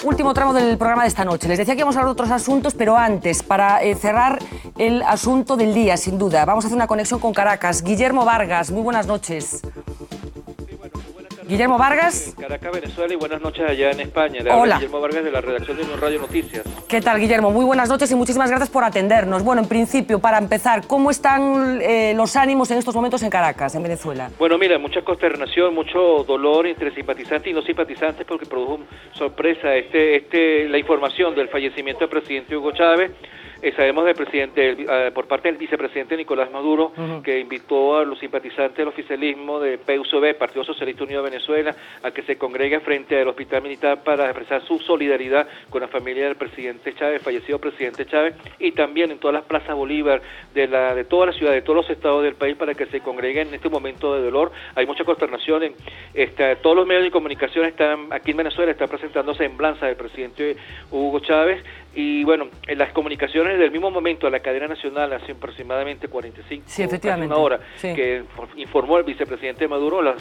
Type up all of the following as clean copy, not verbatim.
último tramo del programa de esta noche. Les decía que íbamos a hablar de otros asuntos, pero antes, para cerrar el asunto del día, sin duda, vamos a hacer una conexión con Caracas. Guillermo Vargas, muy buenas noches. Guillermo Vargas. Caracas, Venezuela, y buenas noches allá en España. Le Hola. habla Guillermo Vargas de la redacción de Unión Radio Noticias. ¿Qué tal, Guillermo? Muy buenas noches y muchísimas gracias por atendernos. Bueno, en principio, para empezar, ¿cómo están los ánimos en estos momentos en Caracas, en Venezuela? Bueno, mira, mucha consternación, mucho dolor entre simpatizantes y no simpatizantes, porque produjo sorpresa la información del fallecimiento del presidente Hugo Chávez. Sabemos del presidente, por parte del vicepresidente Nicolás Maduro, que invitó a los simpatizantes del oficialismo de PSUV, Partido Socialista Unido de Venezuela, a que se congreguen frente al hospital militar para expresar su solidaridad con la familia del presidente Chávez, fallecido presidente Chávez, y también en todas las plazas Bolívar de toda la ciudad, de todos los estados del país, para que se congreguen en este momento de dolor. Hay mucha consternación. Todos los medios de comunicación están aquí en Venezuela, están presentando semblanza del presidente Hugo Chávez. Y bueno, en las comunicaciones del mismo momento a la cadena nacional, hace aproximadamente 45, casi una hora, que informó el vicepresidente Maduro,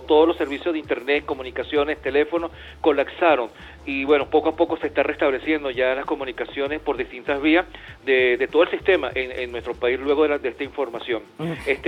todos los servicios de internet, comunicaciones, teléfonos, colapsaron. Y bueno, poco a poco se está restableciendo ya las comunicaciones por distintas vías de todo el sistema en nuestro país luego de esta información.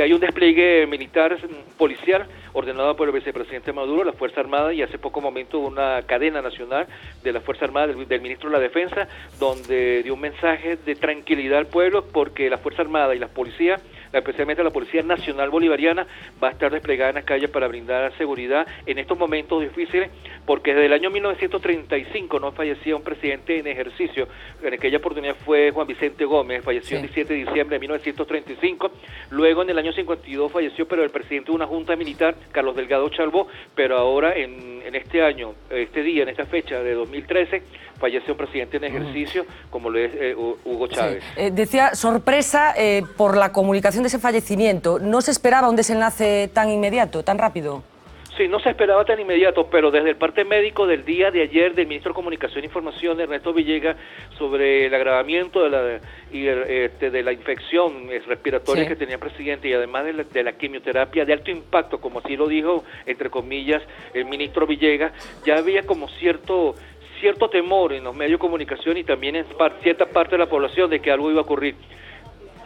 Hay un despliegue militar, policial, ordenado por el vicepresidente Maduro, la Fuerza Armada, y hace poco momento una cadena nacional de la Fuerza Armada, del ministro de la Defensa, donde dio un mensaje de tranquilidad al pueblo, porque la Fuerza Armada y la policía, especialmente la Policía Nacional Bolivariana, va a estar desplegada en las calles para brindar seguridad en estos momentos difíciles, porque desde el año 1935 no fallecía un presidente en ejercicio. En aquella oportunidad fue Juan Vicente Gómez, falleció el 17 de diciembre de 1935. Luego en el año 52 falleció, pero el presidente de una junta militar, Carlos Delgado Chalbó, pero ahora en este año, en esta fecha de 2013, falleció un presidente en ejercicio, como lo es Hugo Chávez. Decía, sorpresa por la comunicación de ese fallecimiento. ¿No se esperaba un desenlace tan inmediato, tan rápido? Sí, no se esperaba tan inmediato, pero desde el parte médico del día de ayer del ministro de Comunicación e Información, Ernesto Villegas, sobre el agravamiento de la infección respiratoria que tenía el presidente, y además de la quimioterapia de alto impacto, como así lo dijo, entre comillas, el ministro Villegas, ya había como cierto temor en los medios de comunicación y también en cierta parte de la población de que algo iba a ocurrir.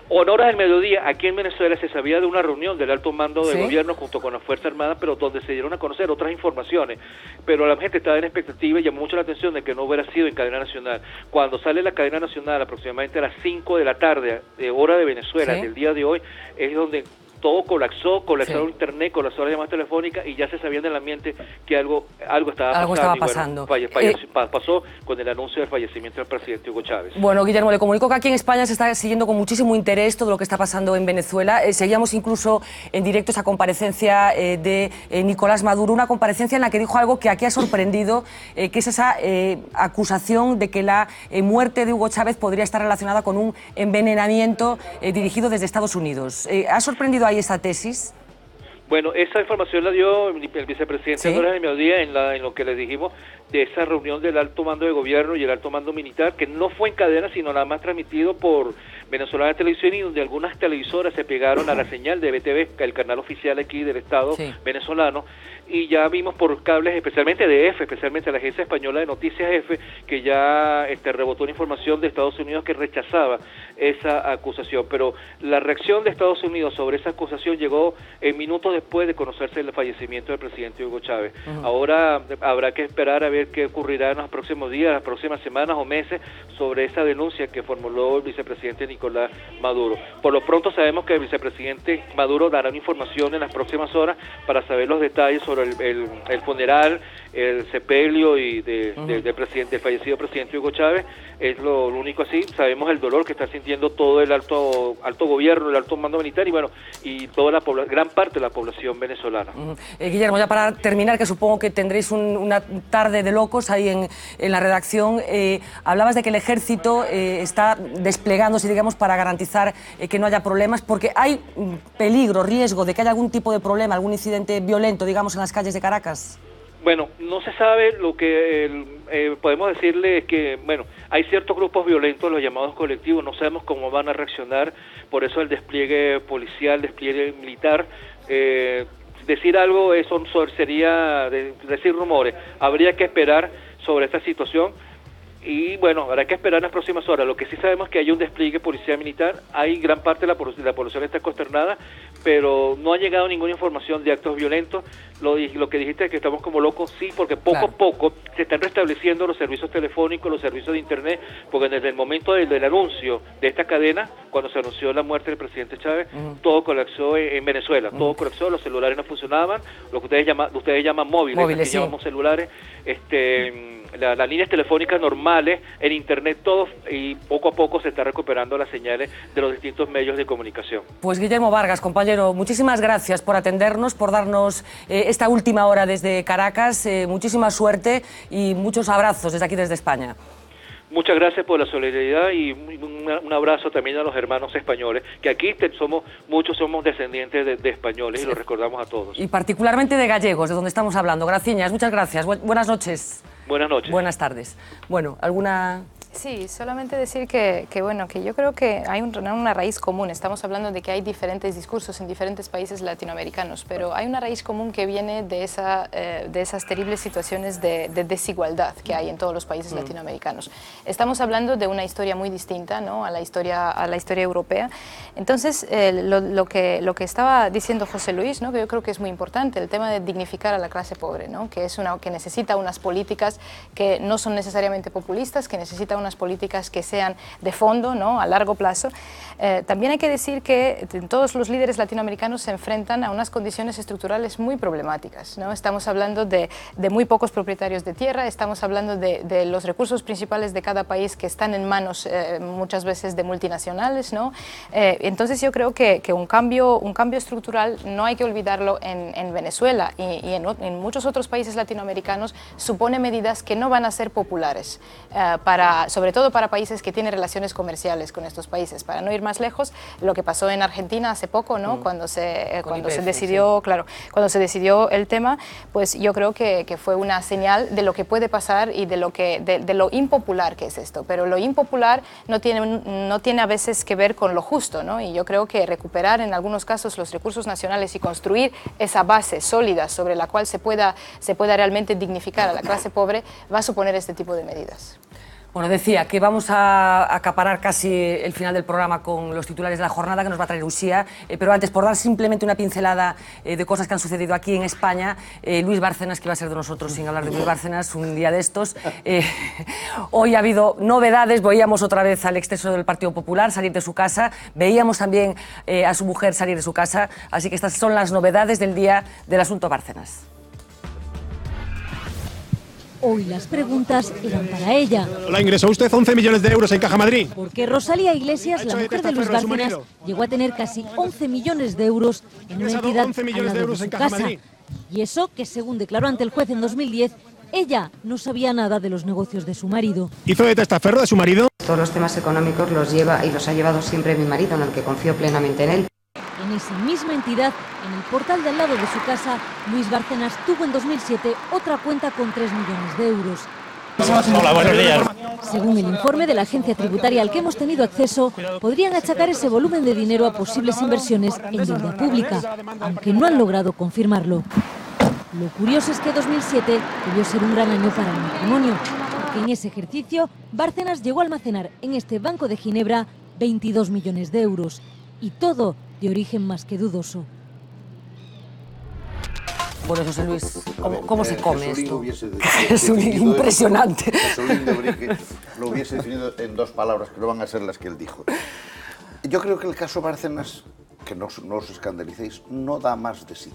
Horas del mediodía, aquí en Venezuela se sabía de una reunión del alto mando del gobierno junto con la Fuerza Armada, pero donde se dieron a conocer otras informaciones, pero la gente estaba en expectativa y llamó mucho la atención de que no hubiera sido en cadena nacional. Cuando sale la cadena nacional aproximadamente a las 5 de la tarde, hora de Venezuela, del día de hoy, es donde todo colapsó internet, colapsó las llamadas telefónicas, y ya se sabía en el ambiente que algo estaba pasando. Bueno, pasó con el anuncio del fallecimiento del presidente Hugo Chávez. Bueno, Guillermo, le comunico que aquí en España se está siguiendo con muchísimo interés todo lo que está pasando en Venezuela. Seguíamos incluso en directo esa comparecencia de Nicolás Maduro, una comparecencia en la que dijo algo que aquí ha sorprendido, que es esa acusación de que la muerte de Hugo Chávez podría estar relacionada con un envenenamiento dirigido desde Estados Unidos. ¿Ha sorprendido ahí esa tesis? Bueno, esa información la dio el vicepresidente en horas del mediodía en lo que le dijimos de esa reunión del alto mando de gobierno y el alto mando militar, que no fue en cadena, sino nada más transmitido por Venezolana Televisión, y donde algunas televisoras se pegaron a la señal de BTV, el canal oficial aquí del Estado venezolano, y ya vimos por cables, especialmente de EFE, especialmente la Agencia Española de Noticias EFE, que ya rebotó una información de Estados Unidos que rechazaba esa acusación. Pero la reacción de Estados Unidos sobre esa acusación llegó minutos después de conocerse el fallecimiento del presidente Hugo Chávez. Ahora habrá que esperar a ver qué ocurrirá en los próximos días, las próximas semanas o meses, sobre esa denuncia que formuló el vicepresidente Nicolás Maduro. Por lo pronto sabemos que el vicepresidente Maduro dará una información en las próximas horas para saber los detalles sobre el funeral, el sepelio del fallecido presidente Hugo Chávez. Es lo único así. Sabemos el dolor que está sintiendo todo el alto gobierno, el alto mando militar, y toda gran parte de la población venezolana. Guillermo, ya para terminar, que supongo que tendréis una tarde de locos ahí en la redacción, hablabas de que el ejército está desplegándose, digamos, para garantizar que no haya problemas, porque hay peligro, riesgo de que haya algún tipo de problema, algún incidente violento, digamos, en las calles de Caracas. Bueno, no se sabe. Lo que podemos decirle es que, bueno, hay ciertos grupos violentos, los llamados colectivos, no sabemos cómo van a reaccionar, por eso el despliegue policial, despliegue militar. Decir algo, eso sería decir rumores. Habría que esperar sobre esta situación. Y bueno, habrá que esperar las próximas horas. Lo que sí sabemos es que hay un despliegue policial militar, hay gran parte de la población está consternada, pero no ha llegado ninguna información de actos violentos. Lo que dijiste es que estamos como locos, sí, porque poco a poco se están restableciendo los servicios telefónicos, los servicios de internet, porque desde el momento del anuncio de esta cadena, cuando se anunció la muerte del presidente Chávez, todo colapsó en Venezuela, todo colapsó, los celulares no funcionaban, lo que ustedes llaman móviles, aquí sí. llamamos celulares, las líneas telefónicas normales, el internet, todo, y poco a poco se está recuperando las señales de los distintos medios de comunicación. Pues Guillermo Vargas, compañero, muchísimas gracias por atendernos, por darnos esta última hora desde Caracas, muchísima suerte y muchos abrazos desde aquí, desde España. Muchas gracias por la solidaridad y un abrazo también a los hermanos españoles, que aquí muchos somos descendientes de españoles, sí, y lo recordamos a todos. Y particularmente de gallegos, de donde estamos hablando. Graciñas, muchas gracias. Buenas noches. Buenas noches. Buenas tardes. Bueno, ¿alguna...? Sí, solamente decir que yo creo que hay una raíz común. Estamos hablando de que hay diferentes discursos en diferentes países latinoamericanos, pero hay una raíz común que viene de esas terribles situaciones de desigualdad que hay en todos los países latinoamericanos. Estamos hablando de una historia muy distinta, ¿no?, a la historia europea. Entonces, lo que estaba diciendo José Luis, ¿no?, que yo creo que es muy importante, el tema de dignificar a la clase pobre, ¿no?, que necesita unas políticas que no son necesariamente populistas, que necesita unas políticas que sean de fondo, ¿no?, a largo plazo. También hay que decir que todos los líderes latinoamericanos se enfrentan a unas condiciones estructurales muy problemáticas, ¿no? Estamos hablando de muy pocos propietarios de tierra, estamos hablando de los recursos principales de cada país que están en manos muchas veces de multinacionales, ¿no? Entonces yo creo que un cambio estructural no hay que olvidarlo en Venezuela y en muchos otros países latinoamericanos supone medidas que no van a ser populares sobre todo para países que tienen relaciones comerciales con estos países. Para no ir más lejos, lo que pasó en Argentina hace poco, ¿no?, cuando se decidió, sí, claro, cuando se decidió el tema, pues yo creo que fue una señal de lo que puede pasar y de lo impopular que es esto. Pero lo impopular no tiene a veces que ver con lo justo, ¿no? Y yo creo que recuperar en algunos casos los recursos nacionales y construir esa base sólida sobre la cual se pueda realmente dignificar a la clase pobre va a suponer este tipo de medidas. Bueno, decía que vamos a acaparar casi el final del programa con los titulares de la jornada que nos va a traer Uxía, pero antes, por dar simplemente una pincelada de cosas que han sucedido aquí en España, Luis Bárcenas, que iba a ser de nosotros sin hablar de Luis Bárcenas, un día de estos. Hoy ha habido novedades, veíamos otra vez al exceso del Partido Popular salir de su casa, veíamos también a su mujer salir de su casa, así que estas son las novedades del día del asunto Bárcenas. Hoy las preguntas eran para ella. Hola, ingresó usted 11 millones de euros en Caja Madrid. Porque Rosalía Iglesias, la mujer de Luis Bárcenas, llegó a tener casi 11 millones de euros en una entidad al lado de su casa. Y eso que, según declaró ante el juez en 2010, ella no sabía nada de los negocios de su marido. ¿Hizo de testaferro de su marido? Todos los temas económicos los lleva y los ha llevado siempre mi marido, en el que confío plenamente en él. En esa misma entidad, en el portal de al lado de su casa, Luis Bárcenas tuvo en 2007 otra cuenta con 3 millones de euros. Hola, buenos días. Según el informe de la agencia tributaria al que hemos tenido acceso, podrían achacar ese volumen de dinero a posibles inversiones en deuda pública, aunque no han logrado confirmarlo. Lo curioso es que 2007 debió ser un gran año para el matrimonio, porque en ese ejercicio Bárcenas llegó a almacenar en este Banco de Ginebra 22 millones de euros, y todo de origen más que dudoso. Bueno, José Luis, ¿cómo se come esto? Es impresionante. Jesulín de Brique lo hubiese definido en dos palabras, que no van a ser las que él dijo. Yo creo que el caso Bárcenas, que no os escandalicéis, no da más de sí.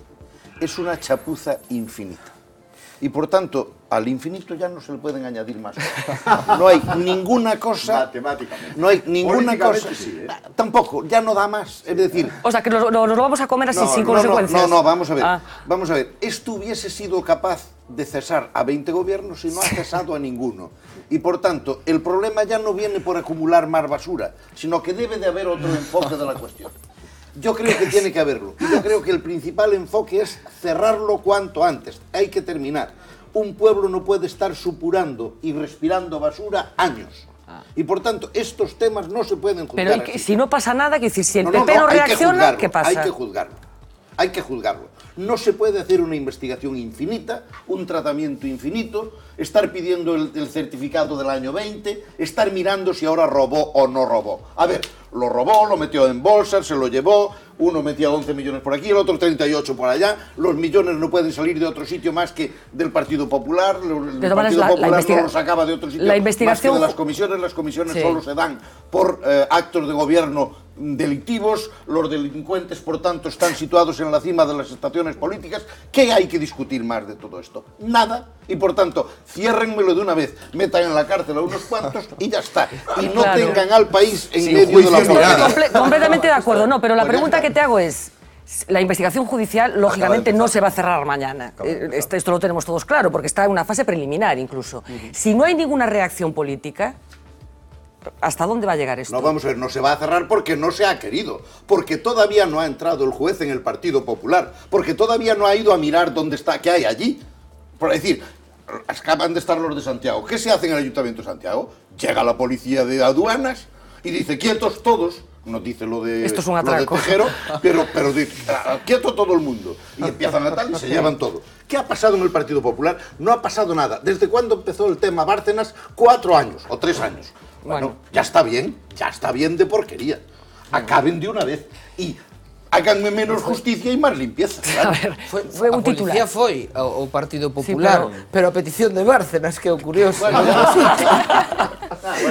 Es una chapuza infinita. Y por tanto, al infinito ya no se le pueden añadir más cosas. No hay ninguna cosa... Matemáticamente. No hay ninguna cosa... Sí, Tampoco, ya no da más. Es decir... O sea, que nos lo vamos a comer así, sin consecuencias. No, vamos a ver. Vamos a ver. Esto hubiese sido capaz de cesar a 20 gobiernos y no ha cesado a ninguno. Y por tanto, el problema ya no viene por acumular más basura, sino que debe de haber otro enfoque de la cuestión. Yo creo que tiene que haberlo. Y yo creo que el principal enfoque es cerrarlo cuanto antes. Hay que terminar. Un pueblo no puede estar supurando y respirando basura años. Y por tanto, estos temas no se pueden juzgar. Pero si no pasa nada, que decir, si el PP no reacciona, ¿qué pasa? Hay que juzgarlo. hay que juzgarlo. No se puede hacer una investigación infinita, un tratamiento infinito, estar pidiendo el certificado del año 20, estar mirando si ahora robó o no robó. A ver, lo robó, lo metió en bolsas, se lo llevó, uno metía 11 millones por aquí, el otro 38 por allá, los millones no pueden salir de otro sitio más que del Partido Popular, el Partido Popular no lo sacaba de otro sitio más que de las comisiones sí. Solo se dan por actos de gobierno delictivos, los delincuentes por tanto están situados en la cima de las estaciones políticas. ¿Qué hay que discutir más de todo esto? Nada, y por tanto ciérrenmelo de una vez, metan en la cárcel a unos cuantos y ya está, y no tengan al país en medio de la política. Completamente de acuerdo, no, pero la pregunta que te hago es, la investigación judicial, lógicamente, no se va a cerrar mañana. Esto lo tenemos todos claro, porque está en una fase preliminar incluso. Si no hay ninguna reacción política, ¿hasta dónde va a llegar esto? No, vamos a ver, no se va a cerrar porque no se ha querido, porque todavía no ha entrado el juez en el Partido Popular, porque todavía no ha ido a mirar dónde está, qué hay allí. Por decir, acaban de estar los de Santiago. ¿Qué se hace en el Ayuntamiento de Santiago? Llega la policía de aduanas y dice, quietos todos. No dice lo de, esto es un atraco. Lo de Tejero, pero dice, quieto todo el mundo. Y empiezan a tal y se llevan todo. ¿Qué ha pasado en el Partido Popular? No ha pasado nada. ¿Desde cuándo empezó el tema Bárcenas? 4 años o 3 años. Bueno, ya está bien de porquería. Acaben de una vez y háganme menos justicia y máis limpieza. Claro. A ver, foi un titular. A policía foi o Partido Popular, sí, pero a petición de Bárcenas, que é o curioso. Bueno,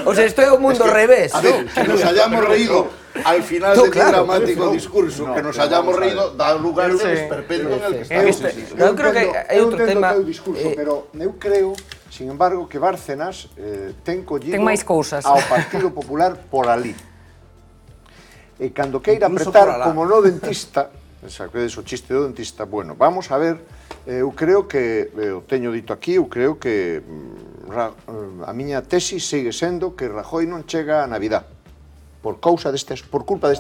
o sea, isto é o mundo revés. A ver, que nos hayamos reído al final de un dramático discurso, que nos hayamos reído, da lugar de desperpento en el que estamos. Eu creo que hai outro tema... Pero eu creo, sin embargo, que Bárcenas ten collido ao Partido Popular por ali. E cando queira apretar como no dentista, sabedes o chiste do dentista, bueno, vamos a ver, eu creo que, eu teño dito aquí, eu creo que a miña tesi segue sendo que Rajoy non chega a Navidad por culpa deste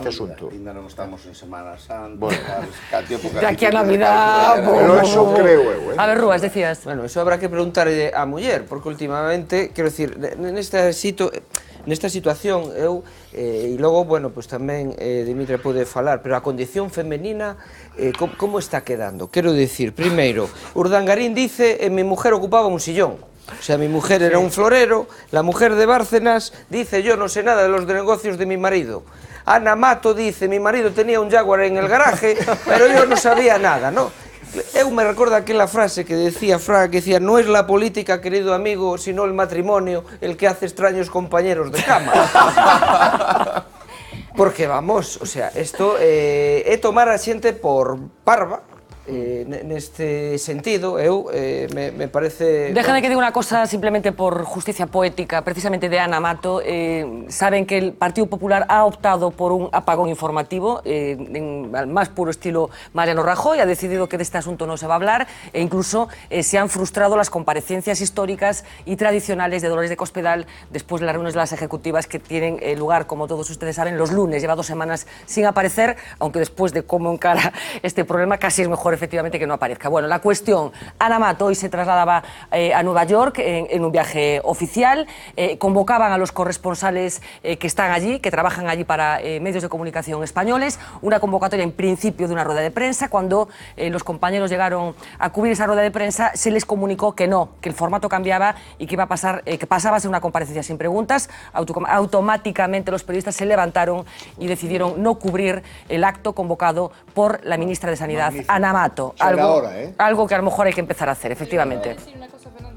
asunto. Ainda non estamos en Semana Santa. Bueno, de aquí a Navidad. Pero eso creo eu, A ver, Rúas, decías. Bueno, eso habrá que preguntarle a muller, porque últimamente, quero dicir, nesta situación, eu, e logo, bueno, pues tamén Dimitra pode falar, pero a condición femenina, como está quedando? Quero dicir, primeiro, Urdangarín dice, mi mujer ocupaba un sillón. O sea, mi mujer era un florero, la mujer de Bárcenas dice, yo no sé nada de los negocios de mi marido. Ana Mato dice, mi marido tenía un Jaguar en el garaje, pero yo no sabía nada, ¿no? Eu me recuerda aquella frase que decía Fraga, que decía, no es la política, querido amigo, sino el matrimonio el que hace extraños compañeros de cama. Porque, vamos, o sea, esto é tomar a xente por parva, neste sentido, me parece... Déjame que diga una cosa simplemente por justicia poética, precisamente de Ana Mato. Saben que el Partido Popular ha optado por un apagón informativo, al más puro estilo Mariano Rajoy, ha decidido que de este asunto no se va a hablar, e incluso se han frustrado las comparecencias históricas y tradicionales de Dolores de Cospedal después de las reuniones de las ejecutivas que tienen lugar, como todos ustedes saben, los lunes. Lleva 2 semanas sin aparecer, aunque después de cómo encara este problema casi es mejor efectivamente que no aparezca. Bueno, la cuestión, Ana Mato hoy se trasladaba a Nueva York en un viaje oficial, convocaban a los corresponsales que están allí, que trabajan allí para medios de comunicación españoles, una convocatoria en principio de una rueda de prensa. Cuando los compañeros llegaron a cubrir esa rueda de prensa, se les comunicó que no, que el formato cambiaba y que iba a pasar, que pasaba a ser una comparecencia sin preguntas. Automáticamente los periodistas se levantaron y decidieron no cubrir el acto convocado por la ministra de Sanidad, Ana Mato. Algo que a lo mejor hay que empezar a hacer, efectivamente.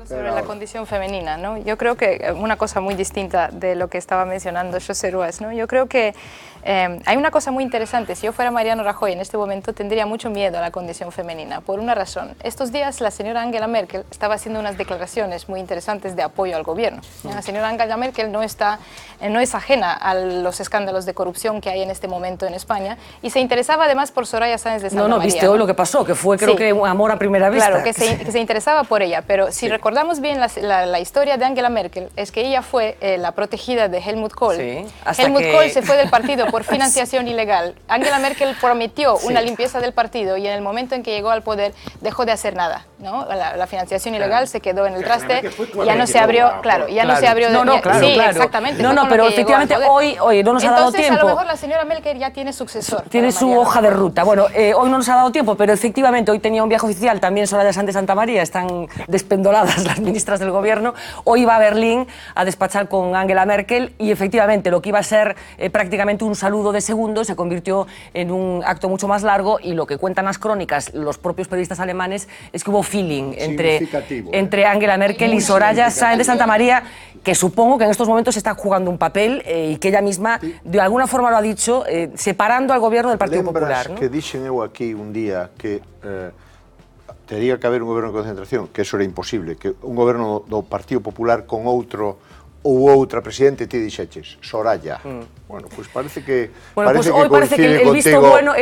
Sobre la condición femenina, ¿no? Yo creo que una cosa muy distinta de lo que estaba mencionando José Ruas, ¿no? Yo creo que hay una cosa muy interesante. Si yo fuera Mariano Rajoy en este momento tendría mucho miedo a la condición femenina, por una razón. Estos días la señora Angela Merkel estaba haciendo unas declaraciones muy interesantes de apoyo al gobierno. La señora Angela Merkel no es ajena a los escándalos de corrupción que hay en este momento en España y se interesaba además por Soraya Sáenz de Santamaría. No, viste hoy lo que pasó, que fue creo que un amor a primera vista. Claro, que se interesaba por ella, pero si recordamos bien la historia de Angela Merkel, es que ella fue la protegida de Helmut Kohl. Sí, Helmut Kohl se fue del partido por financiación ilegal. Angela Merkel prometió una limpieza del partido y en el momento en que llegó al poder dejó de hacer nada, ¿no? La financiación ilegal se quedó en el traste, ya no se abrió, no se abrió. Exactamente. Pero efectivamente hoy no nos ha dado tiempo. Entonces, a lo mejor la señora Merkel ya tiene sucesor. Tiene su hoja de ruta. Bueno, hoy no nos ha dado tiempo, pero efectivamente hoy tenía un viaje oficial también Soraya Sáenz de Santamaría, están despendoladas las ministras del gobierno. Hoy va a Berlín a despachar con Angela Merkel y efectivamente lo que iba a ser prácticamente un saludo de segundo se convirtió en un acto mucho más largo y lo que cuentan las crónicas, los propios periodistas alemanes, es que hubo feeling entre Angela Merkel y Soraya Sáenz de Santamaría, que supongo que en estos momentos está jugando un papel y que ella misma de alguna forma lo ha dicho, separando al gobierno del Partido Popular, ¿no? Que dixen eu aquí un día que tería que haber un goberno de concentración, que eso era imposible, que un goberno do Partido Popular con outro ou outra presidente, ti dixeches, Soraya. Bueno, pues parece que hoy parece que el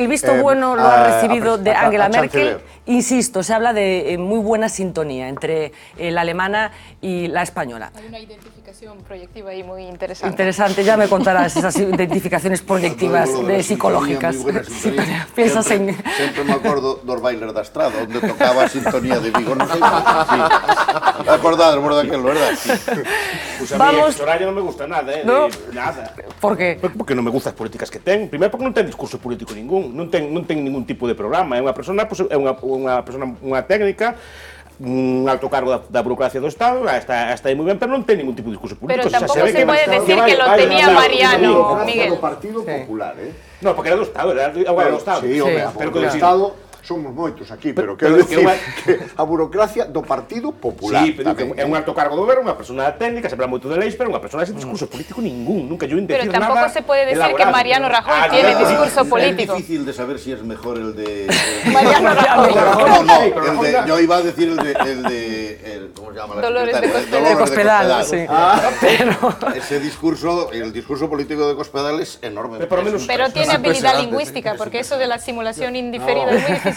visto bueno lo ha recibido de Angela Merkel. Insisto, se habla de muy buena sintonía entre la alemana y la española. Hay una identificación proyectiva ahí muy interesante. Interesante, ya me contarás esas identificaciones proyectivas psicológicas. Piensas en... Sempre me acordo dos bailes da Estrada, onde tocaba a sintonía de Vigo, non sei. Acordades, daquelo, verdad? Pues a mí Soraya non me gusta nada, nada. Por qué? Porque non me gustan as políticas que ten. Primeiro porque non ten discurso político ningún, non ten ningún tipo de programa. É unha persona, unha técnica, un alto cargo da burocracia do Estado, está aí moi ben, pero non ten ningún tipo de discurso político. Pero tampouco se pode decir que lo tenía Mariano, Miguel. Do Partido Popular, No, porque era do Estado, era do Estado. Sí, pero que do Estado somos moitos aquí, pero quero dicir que a burocracia do Partido Popular. Sí, pero é un alto cargo do goberno, unha persona técnica, sempre moito de leis, pero unha persona sin discurso político ningún, nunca yo decir nada. Pero tampouco se puede decir que Mariano Rajoy tiene discurso político. Es difícil de saber si es mejor el de... Mariano Rajoy. No, yo iba a decir el de ¿cómo se llama? Dolores de Cospedal, sí. Ese discurso, el discurso político de Cospedal es enorme. Pero tiene habilidad lingüística, porque eso de la simulación indiferida es muy difícil.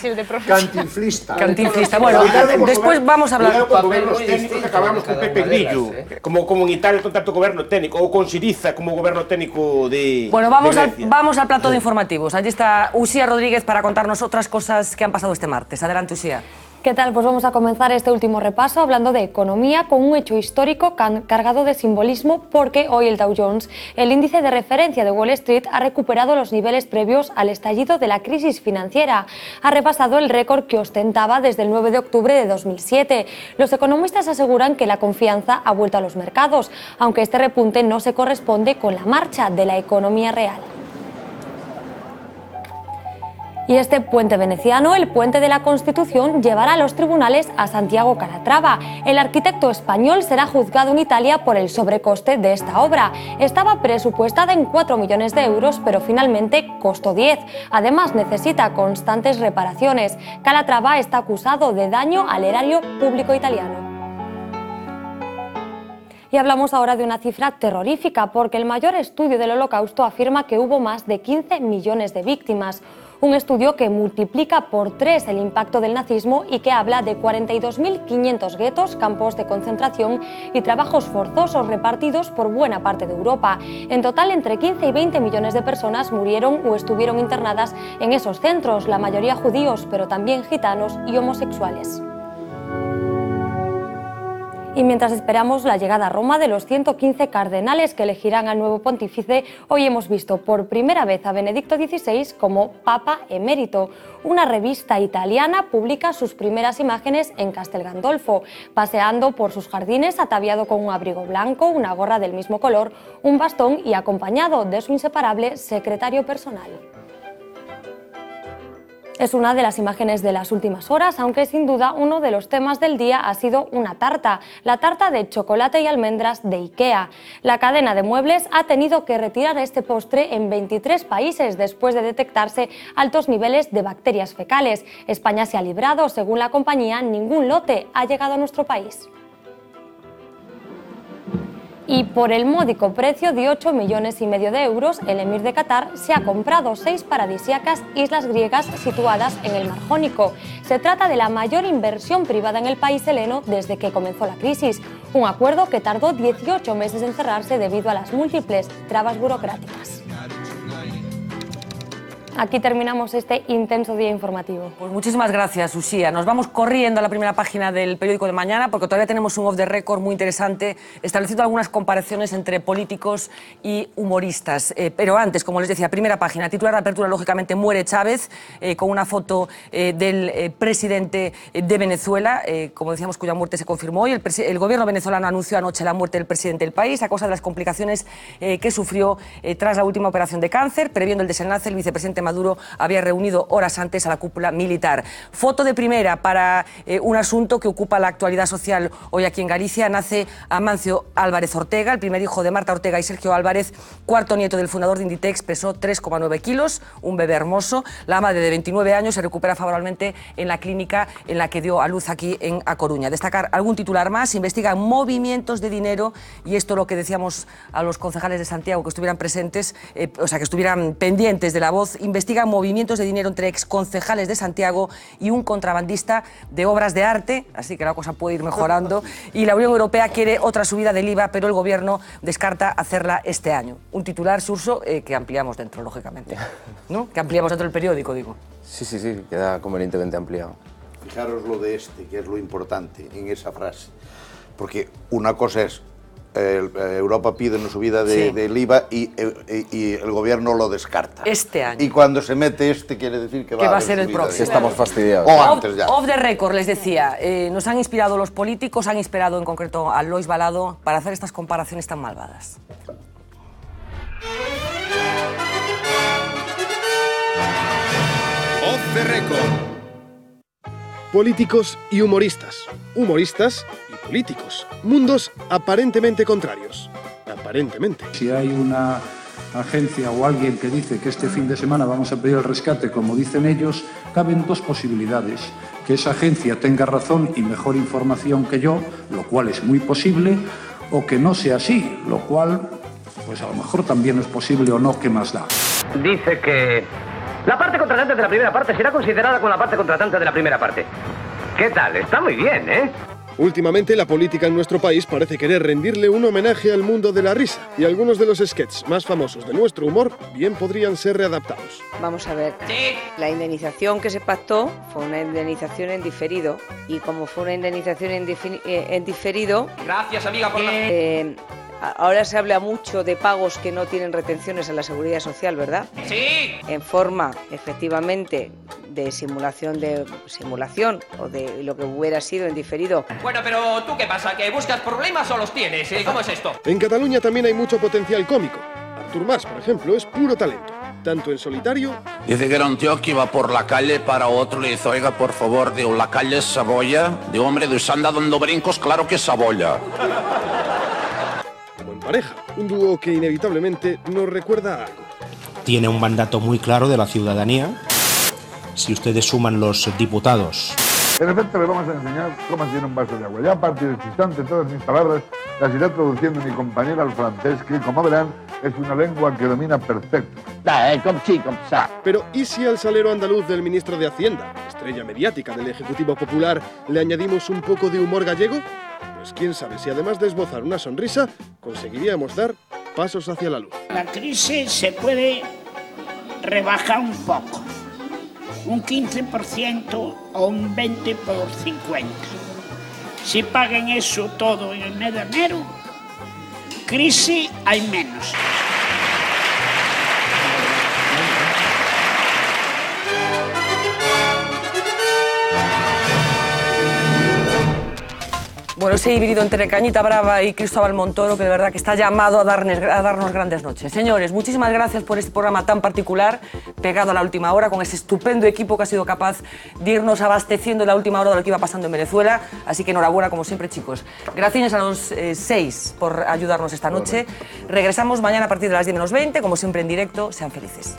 Cantinflista. Bueno, después vamos a hablar... Gobernos técnicos acabamos con Pepe Grillo, como en Italia con tanto goberno técnico, ou con Siriza como goberno técnico de... Bueno, vamos al plato de informativos. Allí está Uxía Rodríguez para contarnos otras cosas que han pasado este martes. Adelante, Uxía. ¿Qué tal? Pues vamos a comenzar este último repaso hablando de economía con un hecho histórico cargado de simbolismo porque hoy el Dow Jones, el índice de referencia de Wall Street, ha recuperado los niveles previos al estallido de la crisis financiera. Ha repasado el récord que ostentaba desde el 9 de octubre de 2007. Los economistas aseguran que la confianza ha vuelto a los mercados, aunque este repunte no se corresponde con la marcha de la economía real. Y este puente veneciano, el puente de la Constitución, llevará a los tribunales a Santiago Calatrava. El arquitecto español será juzgado en Italia por el sobrecoste de esta obra. Estaba presupuestada en 4 millones de euros, pero finalmente costó 10. Además, necesita constantes reparaciones. Calatrava está acusado de daño al erario público italiano. Y hablamos ahora de una cifra terrorífica, porque el mayor estudio del Holocausto afirma que hubo más de 15 millones de víctimas. Un estudio que multiplica por 3 el impacto del nazismo y que habla de 42.500 guetos, campos de concentración y trabajos forzosos repartidos por buena parte de Europa. En total, entre 15 y 20 millones de personas murieron o estuvieron internadas en esos centros, la mayoría judíos, pero también gitanos y homosexuales. Y mientras esperamos la llegada a Roma de los 115 cardenales que elegirán al nuevo pontífice, hoy hemos visto por primera vez a Benedicto XVI como Papa emérito. Una revista italiana publica sus primeras imágenes en Castel Gandolfo, paseando por sus jardines ataviado con un abrigo blanco, una gorra del mismo color, un bastón y acompañado de su inseparable secretario personal. Es una de las imágenes de las últimas horas, aunque sin duda uno de los temas del día ha sido una tarta, la tarta de chocolate y almendras de IKEA. La cadena de muebles ha tenido que retirar este postre en 23 países después de detectarse altos niveles de bacterias fecales. España se ha librado, según la compañía, ningún lote ha llegado a nuestro país. Y por el módico precio de 8,5 millones de euros, el emir de Qatar se ha comprado 6 paradisíacas islas griegas situadas en el Mar Jónico. Se trata de la mayor inversión privada en el país heleno desde que comenzó la crisis. Un acuerdo que tardó 18 meses en cerrarse debido a las múltiples trabas burocráticas. Aquí terminamos este intenso día informativo. Pues muchísimas gracias, Uxía. Nos vamos corriendo a la primera página del periódico de mañana porque todavía tenemos un off the record muy interesante estableciendo algunas comparaciones entre políticos y humoristas. Pero antes, como les decía, primera página, titular de apertura, lógicamente, muere Chávez, con una foto del presidente de Venezuela, como decíamos, cuya muerte se confirmó hoy. El gobierno venezolano anunció anoche la muerte del presidente del país a causa de las complicaciones que sufrió tras la última operación de cáncer. Previendo el desenlace, el vicepresidente Maduro había reunido horas antes a la cúpula militar. Foto de primera para un asunto que ocupa la actualidad social hoy aquí en Galicia. Nace Amancio Álvarez Ortega, el primer hijo de Marta Ortega y Sergio Álvarez, cuarto nieto del fundador de Inditex, pesó 3,9 kilos, un bebé hermoso. La madre de 29 años se recupera favorablemente en la clínica en la que dio a luz aquí en A Coruña. Destacar algún titular más: investigan movimientos de dinero, y esto lo que decíamos a los concejales de Santiago que estuvieran presentes, que estuvieran pendientes de La Voz. Investigan movimientos de dinero entre exconcejales de Santiago y un contrabandista de obras de arte, así que la cosa puede ir mejorando. Y la Unión Europea quiere otra subida del IVA, pero el Gobierno descarta hacerla este año. Un titular, Surso, que ampliamos dentro, lógicamente, ¿no? Que ampliamos dentro del periódico, digo. Sí, queda convenientemente ampliado. Fijaros lo de que es lo importante en esa frase. Porque una cosa es Europa pide una subida del IVA y el gobierno lo descarta. Este año. Y cuando se mete quiere decir que va a ser el próximo. Estamos fastidiados. O antes ya. Off the record, les decía, nos han inspirado los políticos, han inspirado en concreto a Lois Balado para hacer estas comparaciones tan malvadas. Off the record. Políticos y humoristas. Humoristas y políticos. Mundos aparentemente contrarios. Aparentemente. Si hay una agencia o alguien que dice que este fin de semana vamos a pedir el rescate, como dicen ellos, caben dos posibilidades. Que esa agencia tenga razón y mejor información que yo, lo cual es muy posible, o que no sea así, lo cual, pues a lo mejor también es posible o no, ¿qué más da? Dice que la parte contratante de la primera parte será considerada como la parte contratante de la primera parte. ¿Qué tal? Está muy bien, ¿eh? Últimamente la política en nuestro país parece querer rendirle un homenaje al mundo de la risa, y algunos de los sketches más famosos de nuestro humor bien podrían ser readaptados. Vamos a ver, la indemnización que se pactó fue una indemnización en diferido, y como fue una indemnización en diferido... Gracias, amiga, por ahora se habla mucho de pagos que no tienen retenciones a la Seguridad Social, ¿verdad? ¡Sí! En forma, efectivamente, de simulación o de lo que hubiera sido en diferido. Bueno, pero ¿tú qué pasa? ¿Que buscas problemas o los tienes? ¿Cómo es esto? En Cataluña también hay mucho potencial cómico. Artur Mas, por ejemplo, es puro talento, tanto en solitario... Dice que era un tío que iba por la calle, para otro le dice, oiga, por favor, digo, la calle es Saboya. Digo, hombre, de usted anda dando brincos, claro que es Saboya. Como en pareja, un dúo que inevitablemente nos recuerda a algo. Tiene un mandato muy claro de la ciudadanía. Si ustedes suman los diputados... De repente le vamos a enseñar cómo se llena un vaso de agua. Ya a partir de este instante todas mis palabras las irá traduciendo mi compañera al francés, que como verán es una lengua que domina perfecto. Pero ¿y si al salero andaluz del ministro de Hacienda, estrella mediática del Ejecutivo Popular, le añadimos un poco de humor gallego? Pues quién sabe si además de esbozar una sonrisa, conseguiríamos dar pasos hacia la luz. La crisis se puede rebajar un poco. Un 15% o un 20 por 50. Si pagan eso todo en el mes de enero, crisis hay menos. Bueno, ese híbrido entre Cañita Brava y Cristóbal Montoro, que de verdad que está llamado a darnos grandes noches. Señores, muchísimas gracias por este programa tan particular, pegado a la última hora, con ese estupendo equipo que ha sido capaz de irnos abasteciendo en la última hora de lo que iba pasando en Venezuela. Así que enhorabuena, como siempre, chicos. Gracias a los 6 por ayudarnos esta noche. Regresamos mañana a partir de las 10 menos 20, como siempre en directo. Sean felices.